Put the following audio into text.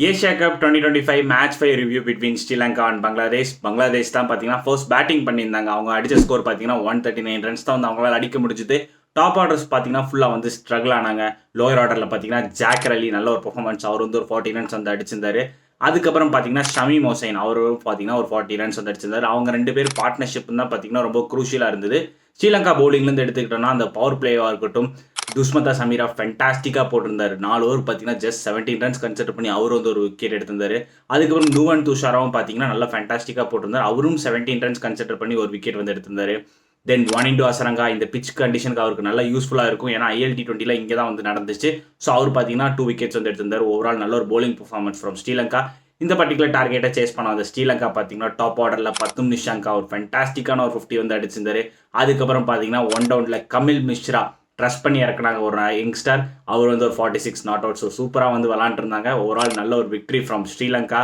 Asia cup 2025 match 5 review between Sri Lanka and Bangladesh. Bangladesh தான் பார்த்தீங்கன்னா first batting பண்ணியிருந்தாங்க. அவங்க அடிச்ச ஸ்கோர் பார்த்தீங்கன்னா 139 ரன்ஸ் தான் வந்து அவங்களால அடிக்க முடிஞ்சுது. டாப் ஆர்டர்ஸ் பார்த்தீங்கன்னா ஃபுல்லாக வந்து ஸ்ட்ரகிள் ஆனாங்க. லோயர் ஆர்டரில் பார்த்தீங்கன்னா ஜாக்கர் அலி நல்ல ஒரு பெர்ஃபார்மன்ஸ், அவர் வந்து ஒரு 40 ரன்ஸ் வந்து அடிச்சிருந்தாரு. அதுக்கப்புறம் பார்த்தீங்கன்னா ஷமீம் ஹுசைன் அவர் பார்த்தீங்கன்னா ஒரு 40 ரன்ஸ் வந்து அடிச்சிருந்தாரு. அவங்க ரெண்டு பேர் பார்ட்னர்ஷிப் தான் பார்த்தீங்கன்னா ரொம்ப குரூஷியலாக இருந்தது. ஸ்ரீலங்கா பவுலிங்லேருந்து எடுத்துக்கிட்டோம்னா அந்த பவர் பிளேவாக இருக்கட்டும், துஷ்மதா சமீரா ஃபென்டாஸ்டிக்காக போட்டிருந்தாரு. 4 ஓவர் பார்த்தீங்கன்னா ஜஸ்ட் 17 ரன்ஸ் கன்சிடர் பண்ணி அவர் வந்து ஒரு விக்கெட் எடுத்திருந்தாரு. அதுக்கப்புறம் நுவன் துஷாராவும் பார்த்தீங்கன்னா நல்லா ஃபென்டாஸ்டிக்காக போட்டிருந்தாரு. அவரும் 17 ரன்ஸ் கன்சிடர் பண்ணி ஒரு விக்கெட் வந்து எடுத்திருந்தாரு. தென் வானிண்டு அசரங்கா இந்த பிச் கண்டிஷனுக்கு அவருக்கு நல்லா யூஸ்ஃபுல்லாக இருக்கும். ஏன்னா ILT20 இங்கே தான் வந்து நடந்துச்சு. ஸோ அவர் பார்த்தீங்கன்னா 2 விக்கெட்ஸ் வந்து எடுத்திருந்தாரு. ஓவரால் நல்ல ஒரு bowling பெர்ஃபார்மன்ஸ் ஃப்ரம் ஸ்ரீலங்கா. இந்த பர்டிகுலர் டார்கெட்டை சேஸ் பண்ண அந்த ஸ்ரீலங்கா பார்த்தீங்கன்னா டாப் ஆர்டரில் பத்தும் நிஷாங்கா ஒரு ஃபென்டாஸ்டிக்கான ஒரு 50 வந்து அடிச்சிருந்தாரு. அதுக்கப்புறம் பார்த்தீங்கன்னா ஒன் டவுனில் கமில் மிஸ்ரா ட்ரஸ்ட் பண்ணி இறக்குனாங்க ஒரு யங்ஸ்டர். அவர் வந்து ஒரு 46 நாட் அவுட். ஸோ சூப்பராக வந்து விளாண்டுருந்தாங்க. ஓவரால் நல்ல ஒரு விக்ட்ரி ஃப்ரம் ஸ்ரீலங்கா.